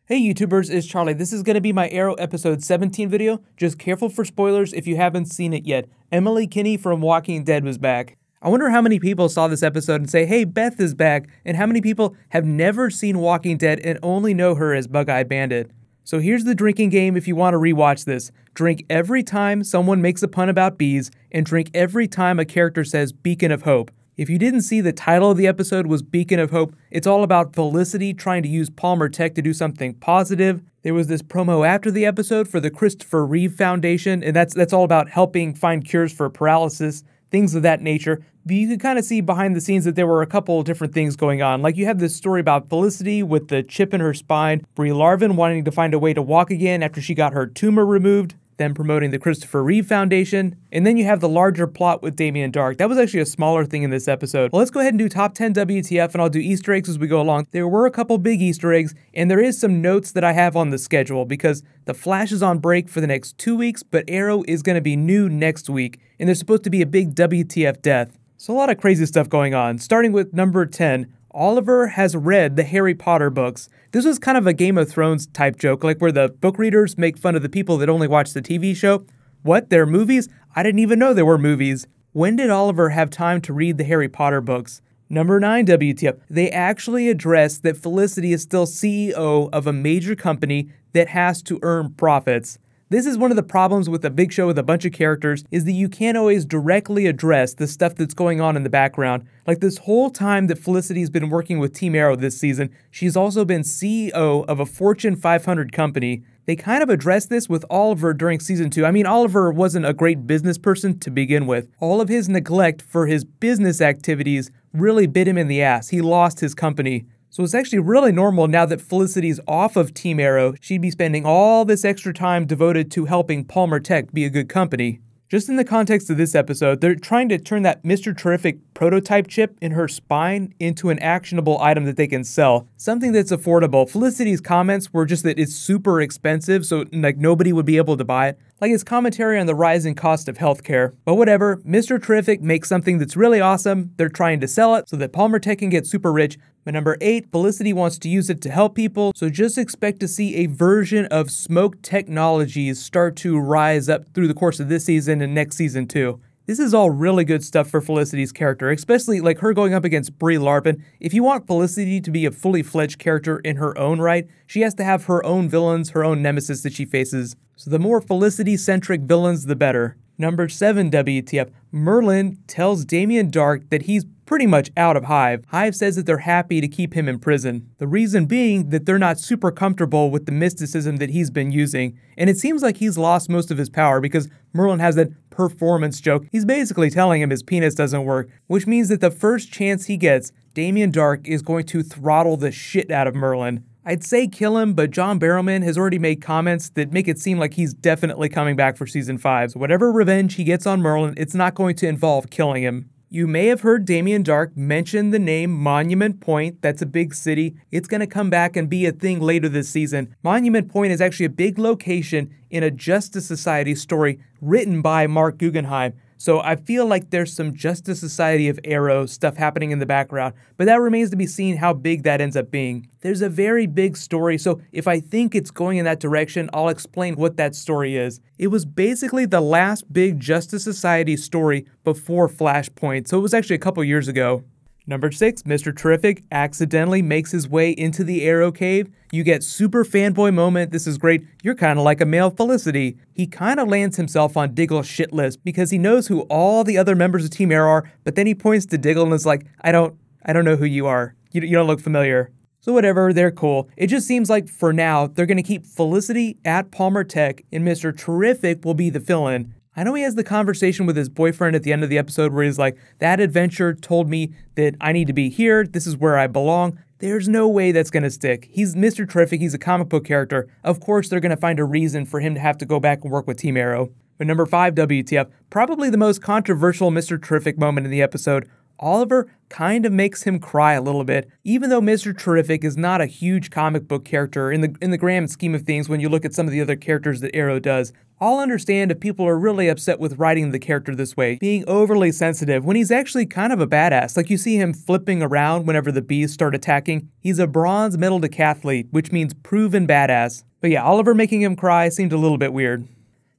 Hey YouTubers, it's Charlie. This is going to be my Arrow episode 17 video. Just careful for spoilers if you haven't seen it yet. Emily Kinney from Walking Dead was back. I wonder how many people saw this episode and say, hey, Beth is back, and how many people have never seen Walking Dead and only know her as Bug-Eyed Bandit. So here's the drinking game if you want to rewatch this. Drink every time someone makes a pun about bees, and drink every time a character says Beacon of Hope. If you didn't see, the title of the episode was Beacon of Hope. It's all about Felicity trying to use Palmer Tech to do something positive. There was this promo after the episode for the Christopher Reeve Foundation, and that's all about helping find cures for paralysis, things of that nature. But you could kind of see behind the scenes that there were a couple of different things going on. Like you have this story about Felicity with the chip in her spine, Brie Larvin wanting to find a way to walk again after she got her tumor removed, them promoting the Christopher Reeve Foundation, and then you have the larger plot with Damien Darhk. That was actually a smaller thing in this episode. Well, let's go ahead and do top 10 WTF, and I'll do Easter eggs as we go along. There were a couple big Easter eggs, and there is some notes that I have on the schedule because The Flash is on break for the next 2 weeks, but Arrow is going to be new next week, and there's supposed to be a big WTF death. So a lot of crazy stuff going on, starting with number 10. Oliver has read the Harry Potter books. This was kind of a Game of Thrones type joke, like where the book readers make fun of the people that only watch the TV show. What, there are movies? I didn't even know there were movies. When did Oliver have time to read the Harry Potter books? Number 9 WTF. They actually address that Felicity is still CEO of a major company that has to earn profits. This is one of the problems with a big show with a bunch of characters, is that you can't always directly address the stuff that's going on in the background. Like this whole time that Felicity's been working with Team Arrow this season, she's also been CEO of a Fortune 500 company. They kind of addressed this with Oliver during season 2. I mean, Oliver wasn't a great business person to begin with. All of his neglect for his business activities really bit him in the ass. He lost his company. So it's actually really normal now that Felicity's off of Team Arrow, she'd be spending all this extra time devoted to helping Palmer Tech be a good company. Just in the context of this episode, they're trying to turn that Mr. Terrific prototype chip in her spine into an actionable item that they can sell. Something that's affordable. Felicity's comments were just that it's super expensive, so like nobody would be able to buy it. Like his commentary on the rising cost of healthcare. But whatever, Mr. Terrific makes something that's really awesome. They're trying to sell it so that Palmer Tech can get super rich. But number 8, Felicity wants to use it to help people, so just expect to see a version of Smoke Technologies start to rise up through the course of this season and next season too. This is all really good stuff for Felicity's character, especially like her going up against Brie Larvin. If you want Felicity to be a fully fledged character in her own right, she has to have her own villains, her own nemesis that she faces. So the more Felicity-centric villains, the better. Number 7 WTF. Merlin tells Damien Darhk that he's pretty much out of Hive. Hive says that they're happy to keep him in prison. The reason being that they're not super comfortable with the mysticism that he's been using. And it seems like he's lost most of his power because Merlin has that performance joke. He's basically telling him his penis doesn't work, which means that the first chance he gets, Damien Darhk is going to throttle the shit out of Merlin. I'd say kill him, but John Barrowman has already made comments that make it seem like he's definitely coming back for season 5. So whatever revenge he gets on Merlin, it's not going to involve killing him. You may have heard Damien Darhk mention the name Monument Point. That's a big city. It's going to come back and be a thing later this season. Monument Point is actually a big location in a Justice Society story written by Mark Guggenheim. So I feel like there's some Justice Society of Arrow stuff happening in the background, but that remains to be seen how big that ends up being. There's a very big story, so if I think it's going in that direction, I'll explain what that story is. It was basically the last big Justice Society story before Flashpoint, so it was actually a couple years ago. Number 6, Mr. Terrific accidentally makes his way into the Arrow Cave. You get super fanboy moment, this is great, you're kind of like a male Felicity. He kind of lands himself on Diggle's shit list because he knows who all the other members of Team Arrow are, but then he points to Diggle and is like, I don't know who you are. You don't look familiar. So whatever, they're cool. It just seems like for now, they're going to keep Felicity at Palmer Tech and Mr. Terrific will be the fill-in. I know he has the conversation with his boyfriend at the end of the episode where he's like, that adventure told me that I need to be here, this is where I belong. There's no way that's going to stick. He's Mr. Terrific, he's a comic book character. Of course they're going to find a reason for him to have to go back and work with Team Arrow. But number 5 WTF, probably the most controversial Mr. Terrific moment in the episode. Oliver kind of makes him cry a little bit, even though Mr. Terrific is not a huge comic book character in the grand scheme of things when you look at some of the other characters that Arrow does. I'll understand if people are really upset with writing the character this way, being overly sensitive, when he's actually kind of a badass. Like, you see him flipping around whenever the bees start attacking. He's a bronze medal decathlete, which means proven badass. But yeah, Oliver making him cry seemed a little bit weird.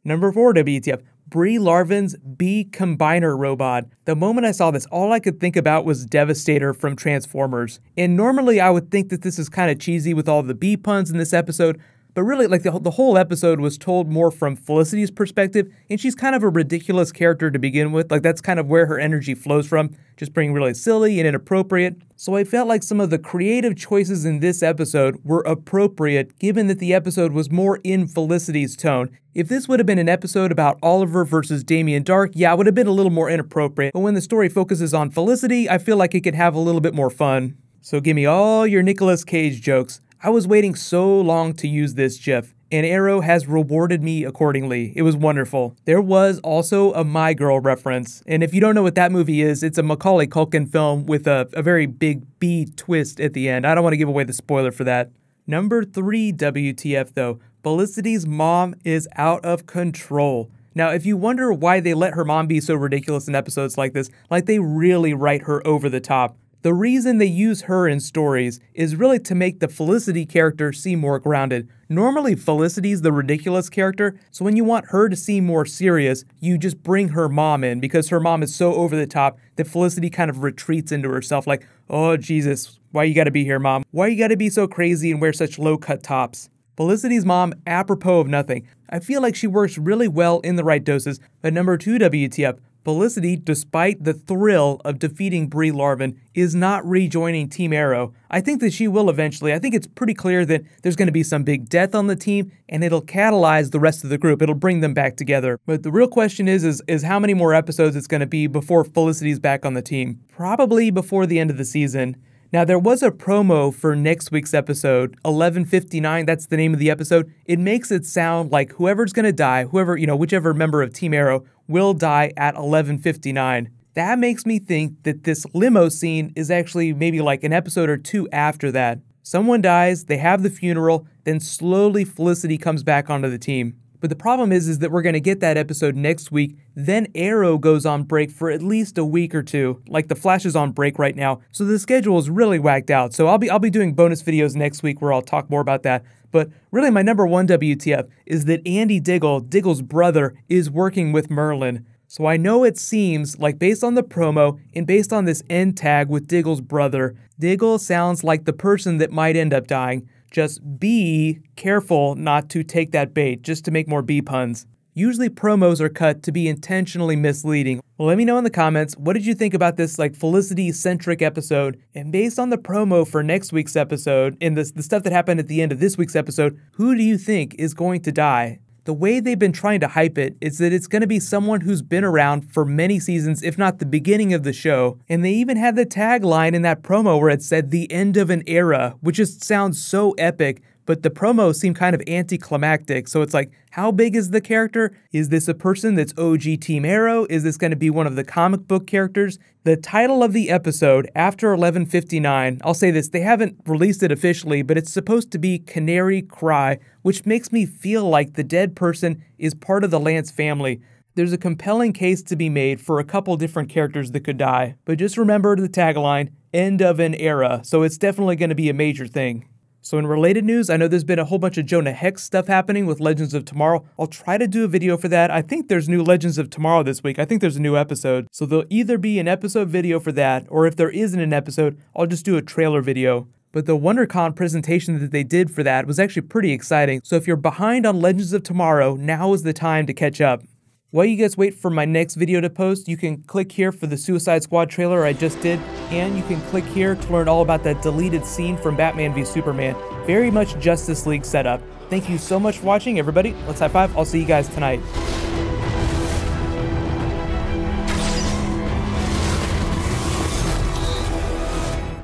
Number 4 WTF. Brie Larvin's bee combiner robot. The moment I saw this, all I could think about was Devastator from Transformers. And normally I would think that this is kind of cheesy with all the bee puns in this episode, but really, like, the whole episode was told more from Felicity's perspective, and she's kind of a ridiculous character to begin with. Like, that's kind of where her energy flows from, just being really silly and inappropriate. So I felt like some of the creative choices in this episode were appropriate, given that the episode was more in Felicity's tone. If this would have been an episode about Oliver versus Damien Darhk, yeah, it would have been a little more inappropriate. But when the story focuses on Felicity, I feel like it could have a little bit more fun. So give me all your Nicolas Cage jokes. I was waiting so long to use this GIF, and Arrow has rewarded me accordingly. It was wonderful. There was also a My Girl reference, and if you don't know what that movie is, it's a Macaulay Culkin film with a very big B twist at the end. I don't want to give away the spoiler for that. Number 3 WTF though, Felicity's mom is out of control. Now, if you wonder why they let her mom be so ridiculous in episodes like this, like they really write her over the top. The reason they use her in stories is really to make the Felicity character seem more grounded. Normally, Felicity's the ridiculous character, so when you want her to seem more serious, you just bring her mom in because her mom is so over the top that Felicity kind of retreats into herself like, oh Jesus, why you gotta be here, mom? Why you gotta be so crazy and wear such low-cut tops? Felicity's mom, apropos of nothing. I feel like she works really well in the right doses, but number 2 WTF, Felicity, despite the thrill of defeating Brie Larvin, is not rejoining Team Arrow. I think that she will eventually. I think it's pretty clear that there's going to be some big death on the team, and it'll catalyze the rest of the group. It'll bring them back together. But the real question is how many more episodes it's going to be before Felicity's back on the team. Probably before the end of the season. Now, there was a promo for next week's episode, 1159, that's the name of the episode. It makes it sound like whoever's going to die, whichever member of Team Arrow will die at 1159. That makes me think that this limo scene is actually maybe like an episode or 2 after that. Someone dies, they have the funeral, then slowly Felicity comes back onto the team. But the problem is that we're going to get that episode next week, then Arrow goes on break for at least a week or 2. Like, the Flash is on break right now, so the schedule is really whacked out. So I'll be doing bonus videos next week where I'll talk more about that. But really, my number 1 WTF is that Andy Diggle, Diggle's brother, is working with Merlin. So I know it seems like, based on the promo and based on this end tag with Diggle's brother, Diggle sounds like the person that might end up dying. Just be careful not to take that bait, just to make more bee puns. Usually promos are cut to be intentionally misleading. Well, let me know in the comments, what did you think about this Felicity-centric episode? And based on the promo for next week's episode, and the stuff that happened at the end of this week's episode, who do you think is going to die? The way they've been trying to hype it is that it's going to be someone who's been around for many seasons, if not the beginning of the show. And they even had the tagline in that promo where it said, the end of an era, which just sounds so epic, but the promo seemed kind of anticlimactic. So it's like, how big is the character? Is this a person that's OG Team Arrow? Is this going to be one of the comic book characters? The title of the episode, after 1159, I'll say this, they haven't released it officially, but it's supposed to be Canary Cry, which makes me feel like the dead person is part of the Lance family. There's a compelling case to be made for a couple different characters that could die. But just remember the tagline, end of an era, so it's definitely going to be a major thing. So in related news, I know there's been a whole bunch of Jonah Hex stuff happening with Legends of Tomorrow. I'll try to do a video for that. I think there's new Legends of Tomorrow this week. I think there's a new episode. So there'll either be an episode video for that, or if there isn't an episode, I'll just do a trailer video. But the WonderCon presentation that they did for that was actually pretty exciting. So if you're behind on Legends of Tomorrow, now is the time to catch up. While you guys wait for my next video to post, you can click here for the Suicide Squad trailer I just did, and you can click here to learn all about that deleted scene from Batman v Superman. Very much Justice League setup. Thank you so much for watching, everybody. Let's high five. I'll see you guys tonight.